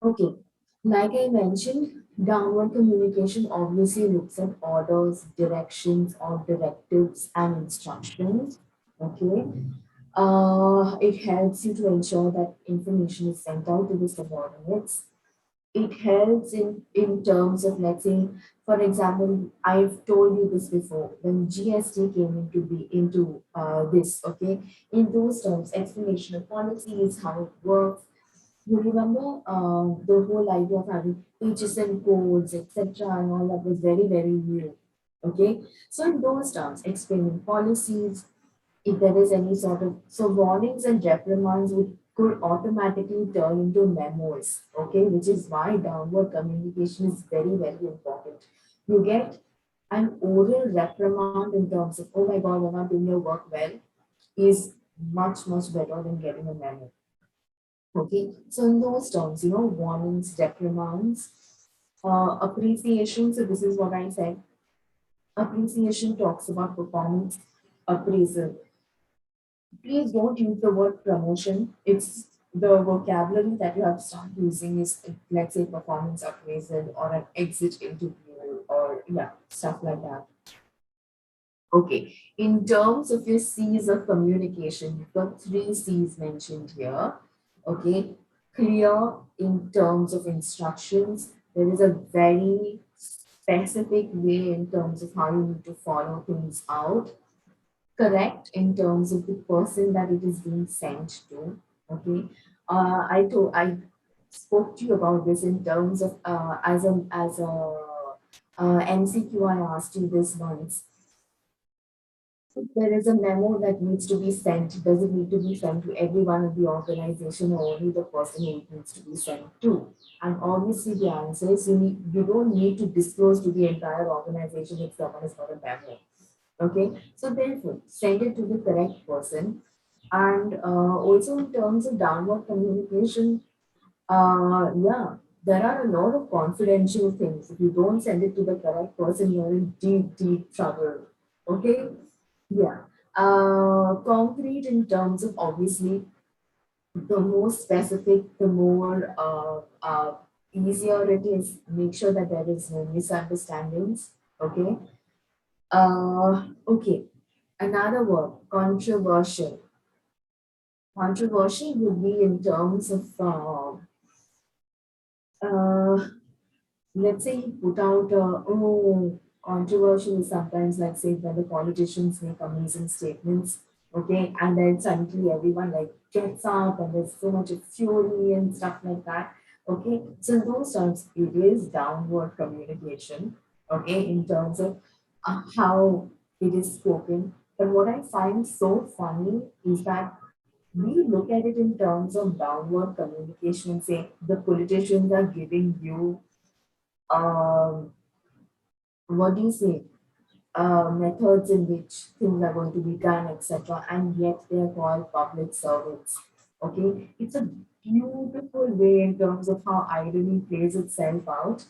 Okay, like I mentioned, downward communication obviously looks at orders, directions, or directives and instructions. Okay, it helps you to ensure that information is sent out to the subordinates. It helps in terms of, let's say, for example, I've told you this before, when GST came into this, okay, in those terms, explanation of policies, how it works. You remember the whole idea of having HSN codes, etc., and all that was very, very new. Okay, so in those terms, explaining policies, if there is any sort of, so warnings and reprimands would could automatically turn into memos. Okay, which is why downward communication is very, very important. You get an oral reprimand in terms of, oh my god, you're not doing your work well, is much, much better than getting a memo. Okay, so in those terms, warnings, reprimands, appreciation. So this is what I said. Appreciation talks about performance appraisal. Please don't use the word promotion. It's the vocabulary that you have to start using is, let's say, performance appraisal or an exit interview or yeah, stuff like that. Okay, in terms of your C's of communication, you've got three C's mentioned here. Okay, clear in terms of instructions. There is a very specific way in terms of how you need to follow things out. Correct in terms of the person that it is being sent to. Okay, I spoke to you about this in terms of as a MCQ. I asked you this once. If there is a memo that needs to be sent, does it need to be sent to everyone in the organization or only the person who it needs to be sent to? And obviously the answer is you don't need to disclose to the entire organization if someone has got a memo. Okay, so therefore send it to the correct person. And also in terms of downward communication, yeah, there are a lot of confidential things. If you don't send it to the correct person, you're in deep, deep trouble. Okay, yeah. Concrete in terms of, obviously, the more specific, the more easier it is. Make sure that there is no misunderstandings. Okay. Okay. Another word, controversial. Controversial would be in terms of, uh, let's say you put out, controversial is sometimes, like, say, when the politicians make amazing statements, okay, and then suddenly everyone like gets up and there's so much of fury and stuff like that. Okay, so in those terms, it is downward communication, okay, in terms of how it is spoken. But what I find so funny is that we look at it in terms of downward communication and say the politicians are giving you um, what do you say, methods in which things are going to be done, etc. And yet they are called public servants. Okay, it's a beautiful way in terms of how irony plays itself out.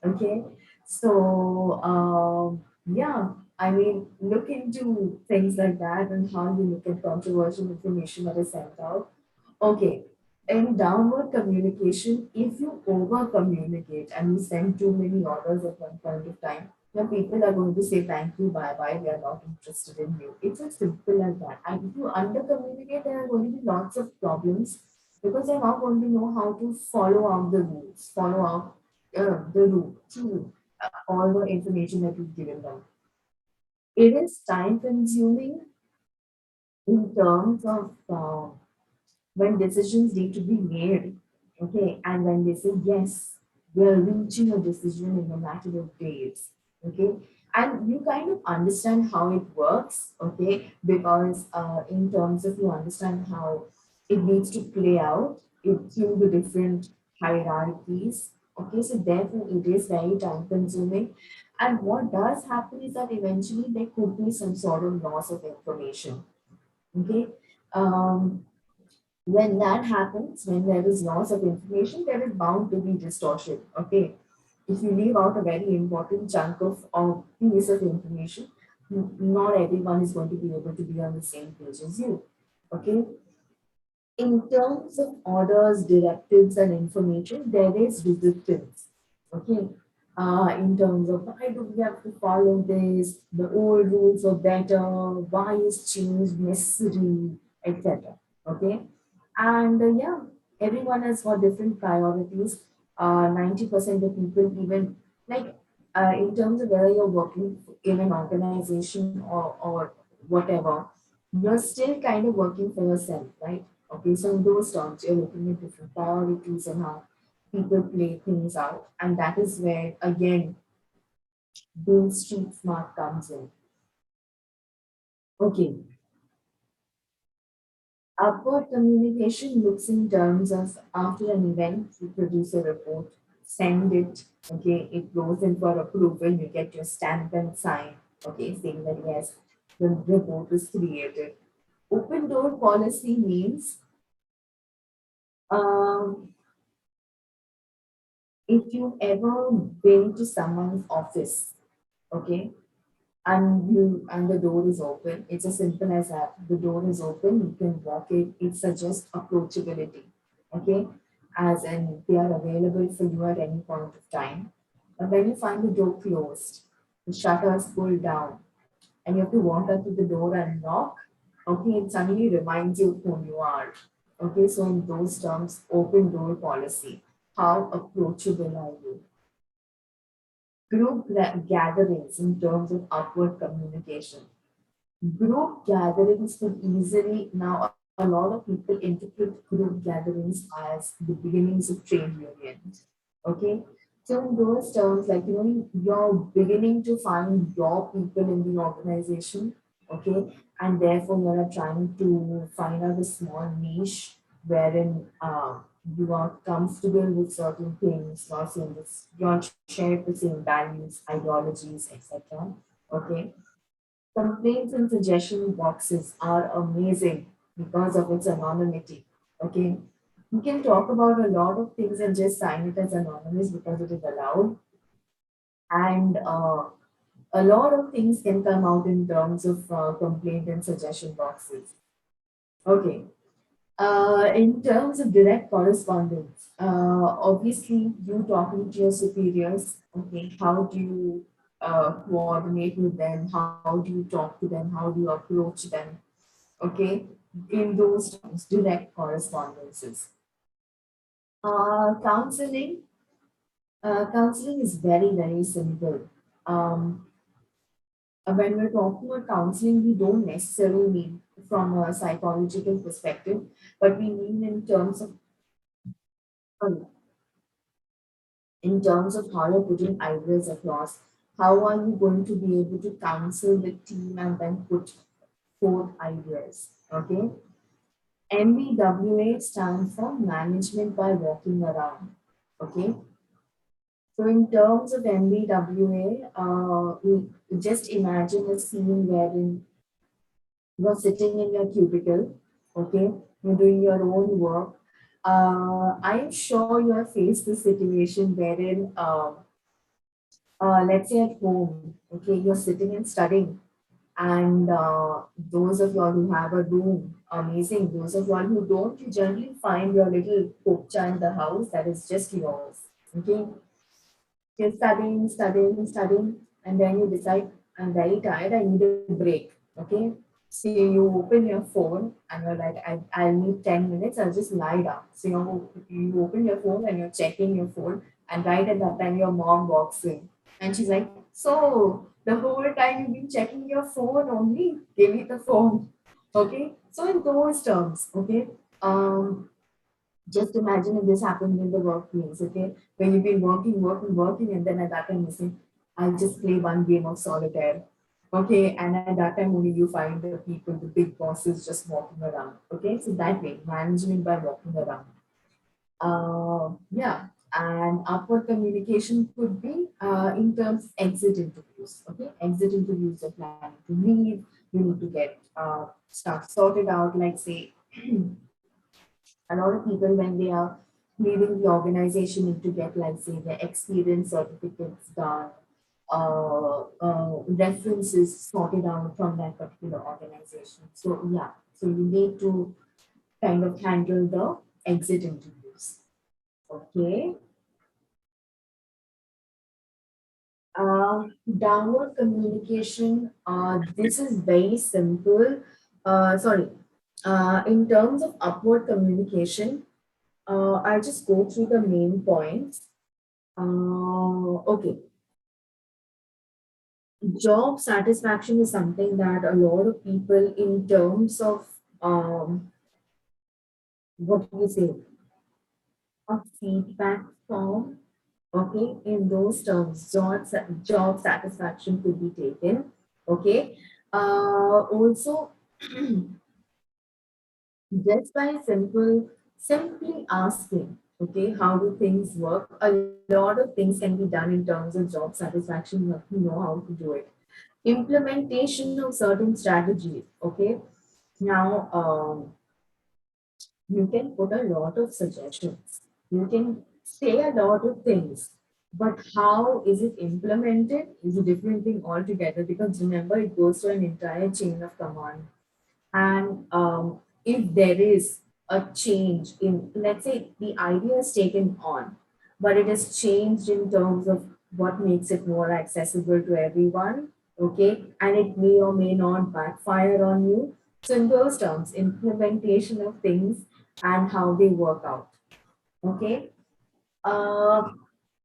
Okay, so yeah, I mean, look into things like that and how you look at controversial information that is sent out. Okay, in downward communication, if you over communicate and you send too many orders at one point of time, the people are going to say thank you, bye bye, we are not interested in you. It's as simple as that. And if you under communicate, there are going to be lots of problems because they're not going to know how to follow out the rules, follow out the rule through all the information that you've given them. It is time consuming in terms of when decisions need to be made, okay, and when they say yes, we are reaching a decision in a matter of days, okay, and you kind of understand how it works, okay, because in terms of you understand how it needs to play out through the different hierarchies, okay, so therefore it is very time consuming. And what does happen is that eventually there could be some sort of loss of information, okay. um, when that happens, when there is loss of information, there is bound to be distortion. Okay. If you leave out a very important chunk of piece of information, not everyone is going to be able to be on the same page as you. Okay. In terms of orders, directives, and information, there is resistance. Okay. In terms of why do we have to follow this? The old rules are better. Why is change necessary, etc. Okay. And yeah, everyone has got different priorities. 90% of people, even like in terms of whether you're working in an organization or whatever, you're still kind of working for yourself, right? Okay, so in those terms, you're looking at different priorities and how people play things out. And that is where, again, being street smart comes in. Okay, upward communication looks in terms of after an event, you produce a report, send it, okay, it goes in for approval, you get your stamp and sign, okay, saying that yes, the report is created. Open door policy means um, if you've ever been to someone's office, okay, and the door is open, it's as simple as that. The door is open, you can walk in, it suggests approachability, okay, as in they are available for you at any point of time. And when you find the door closed, the shutters pulled down, and you have to walk up to the door and knock, okay, it suddenly reminds you who you are. Okay, so in those terms, open door policy. How approachable are you? Gatherings in terms of upward communication. Group gatherings could easily now a lot of people interpret group gatherings as the beginnings of trade unions. Okay. So in those terms, like you're beginning to find your people in the organization, okay, and therefore you're trying to find out a small niche wherein you are comfortable with certain things, you're saying this, you're shared the same values, ideologies, etc. Okay. Complaints and suggestion boxes are amazing because of its anonymity. Okay. You can talk about a lot of things and just sign it as anonymous because it is allowed. And a lot of things can come out in terms of complaint and suggestion boxes. Okay. In terms of direct correspondence, obviously you talking to your superiors, okay, how do you coordinate with them? How do you talk to them? How do you approach them? Okay, in those terms, direct correspondences. Counseling, counseling is very, very simple. Um, when we're talking about counseling, we don't necessarily mean from a psychological perspective, but we mean um, in terms of how you're putting ideas across. How are you going to be able to counsel the team and then put forth ideas? Okay. MBWA stands for management by walking around. Okay. So in terms of MBWA, just imagine a scene wherein you're sitting in your cubicle, okay, you're doing your own work. I'm sure you have faced the situation wherein let's say at home, okay, you're sitting and studying, and those of y'all who have a room, amazing. Those of y'all who don't, you generally find your little popcha in the house that is just yours. Okay, you're studying, studying, studying, and then you decide, I'm very tired, I need a break. Okay, so you open your phone and you're like, I'll need 10 minutes, I'll just lie down. So you open your phone and you're checking your phone, and right at that time, your mom walks in and she's like, so the whole time you've been checking your phone only, give me the phone. Okay, so in those terms, okay, just imagine if this happened in the workplace, okay? When you've been working, working, working, and then at that time you say, I'll just play one game of solitaire. Okay, and at that time only you find the people, the big bosses just walking around. Okay, so that way, management by walking around. Yeah, and upward communication could be in terms of exit interviews. Okay, exit interviews are planning to leave, you need to get stuff sorted out, like say a lot of people when they are leaving the organization need to get like say their experience certificates done, references sorted out from that particular organization. So yeah, so you need to kind of handle the exit interviews. Okay. Downward communication, this is very simple. Sorry. In terms of upward communication, I'll just go through the main points. Okay. Job satisfaction is something that a lot of people, in terms of what do you say, a feedback form. Okay, in those terms, job satisfaction could be taken. Okay, also just by simply asking, okay, how do things work? A lot of things can be done in terms of job satisfaction. You have to know how to do it. Implementation of certain strategies. Okay, now you can put a lot of suggestions. You can say a lot of things, but how is it implemented is a different thing altogether, because remember, it goes to an entire chain of command. And if there is a change in, let's say, the idea is taken on, but it is changed in terms of what makes it more accessible to everyone, okay, and it may or may not backfire on you. So, in those terms, implementation of things and how they work out, okay. Uh,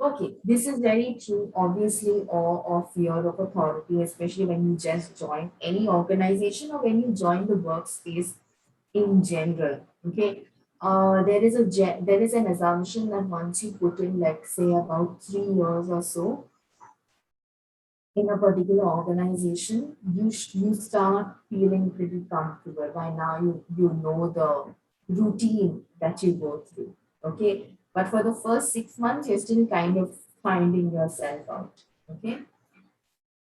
Okay, this is very true. Obviously, awe or fear of authority, especially when you just join any organization or when you join the workspace in general. Okay, there is an assumption that once you put in, let's say, about 3 years or so in a particular organization, you start feeling pretty comfortable. By now, you know the routine that you go through. Okay, but for the first 6 months, you're still kind of finding yourself out. Okay,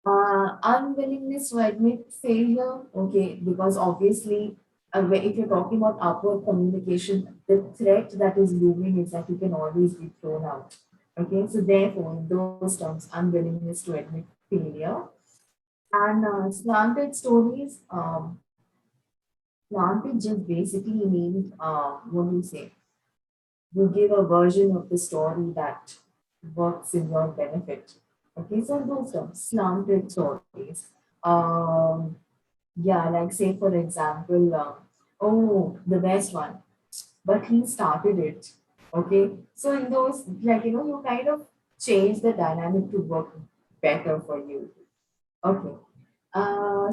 unwillingness to admit failure. Okay, because obviously, if you're talking about upward communication, the threat that is looming is that you can always be thrown out. Okay, so therefore, in those terms, unwillingness to admit failure. And slanted stories, slanted just basically means, what do you say? You give a version of the story that works in your benefit. Okay, so those terms, slanted stories. Um, yeah, like say for example, oh, the best one, but he started it. Okay, so in those, like you kind of change the dynamic to work better for you. Okay,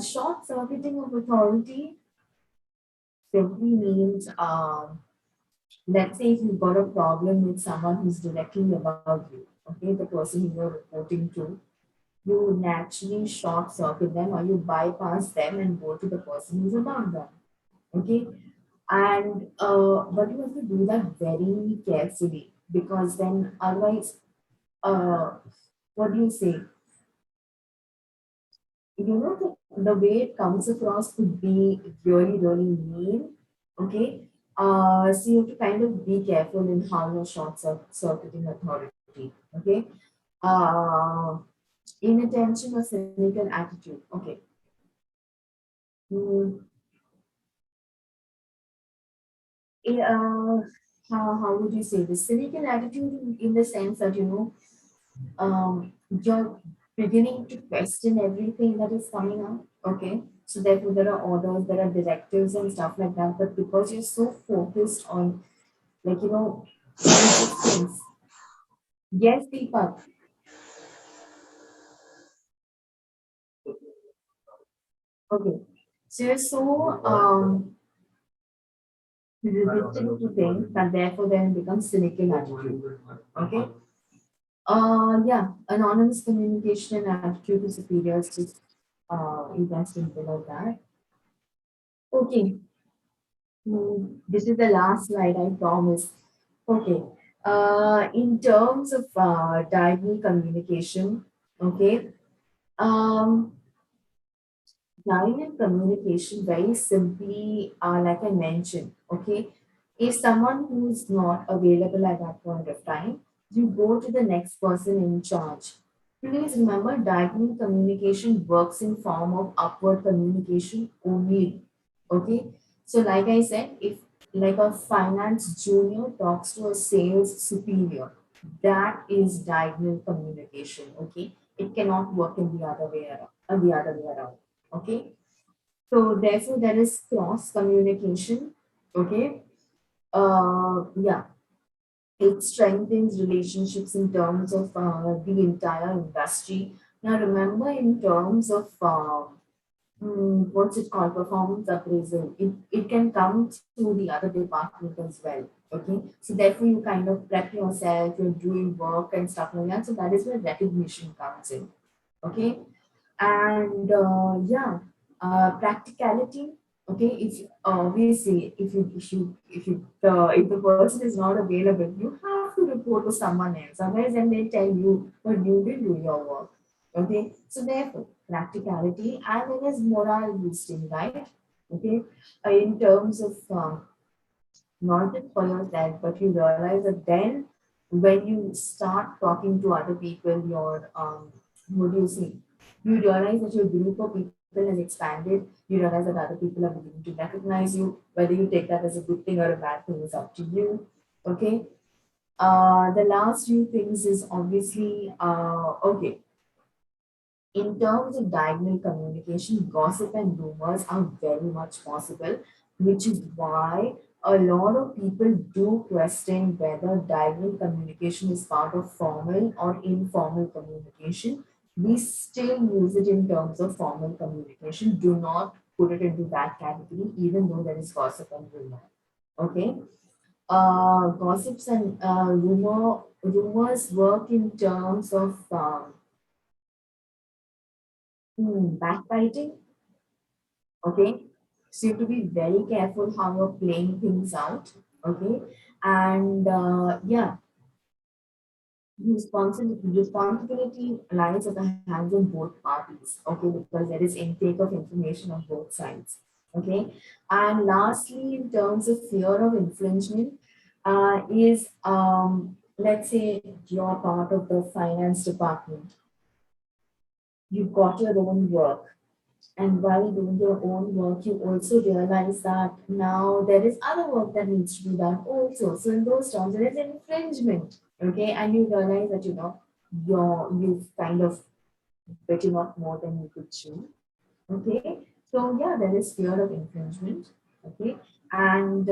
short circuiting of authority simply means, let's say if you've got a problem with someone who's directly above you, okay, the person who you're reporting to, you naturally short circuit them or you bypass them and go to the person who's above them. Okay, and but you have to do that very carefully, because then otherwise, uh, what do you say? The way it comes across could be really, really mean. Okay. So you have to kind of be careful in how you're circuiting authority. Okay. Uh, Inattention or cynical attitude. Okay. Mm, how would you say this? Cynical attitude in the sense that, you're beginning to question everything that is coming up. Okay. So therefore there are orders, there are directives and stuff like that. But because you're so focused on, like, resistance. Yes, Deepak. Okay. So you're so resistant to things that therefore then becomes cynical attitude. Okay. Yeah, anonymous communication and attitude to superiors is that's simple like that. Okay, this is the last slide, I promise. Okay. In terms of diagonal communication, okay, um, diagonal communication very simply, like I mentioned, okay, if someone who is not available at that point of time, you go to the next person in charge. Please remember, diagonal communication works in form of upward communication only. Okay, so like I said, if like a finance junior talks to a sales superior. That is diagonal communication. Okay, it cannot work in the other way around. The other way around. Okay, so therefore there is cross communication. Okay, yeah, it strengthens relationships in terms of the entire industry. Now remember, in terms of what's it called, performance appraisal, it can come to the other department as well. Okay, so therefore you kind of prep yourself, you're doing work and stuff like that, so that is where recognition comes in. Okay, and yeah, practicality. Okay, if obviously if the person is not available, you have to report to someone else, otherwise then they tell you, but you didn't do your work. Okay, so therefore practicality, and then is morale boosting, right? Okay, in terms of not just for yourself, but you realize that then when you start talking to other people, your what do you say? You realize that your group of people has expanded. You realize that other people are beginning to recognize you. Whether you take that as a good thing or a bad thing is up to you. Okay. The last few things is obviously okay. In terms of diagonal communication, gossip and rumors are very much possible, which is why a lot of people do question whether diagonal communication is part of formal or informal communication. We still use it in terms of formal communication. Do not put it into that category, even though there is gossip and rumor. Okay. Gossips and rumors work in terms of backbiting. Okay, so you have to be very careful how you're playing things out. Okay, and yeah, responsibility lies at the hands of both parties. Okay, because there is intake of information on both sides. Okay, and lastly, in terms of fear of infringement, is let's say you're part of the finance department. You've got your own work, and while doing your own work, you also realize that now there is other work that needs to be done also. So in those terms, there is infringement. Okay, and you realize that you've kind of bitten off more than you could chew. Okay, so yeah, there is fear of infringement. Okay, and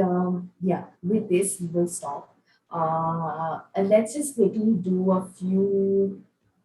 yeah, with this we will stop. And let's just quickly do a few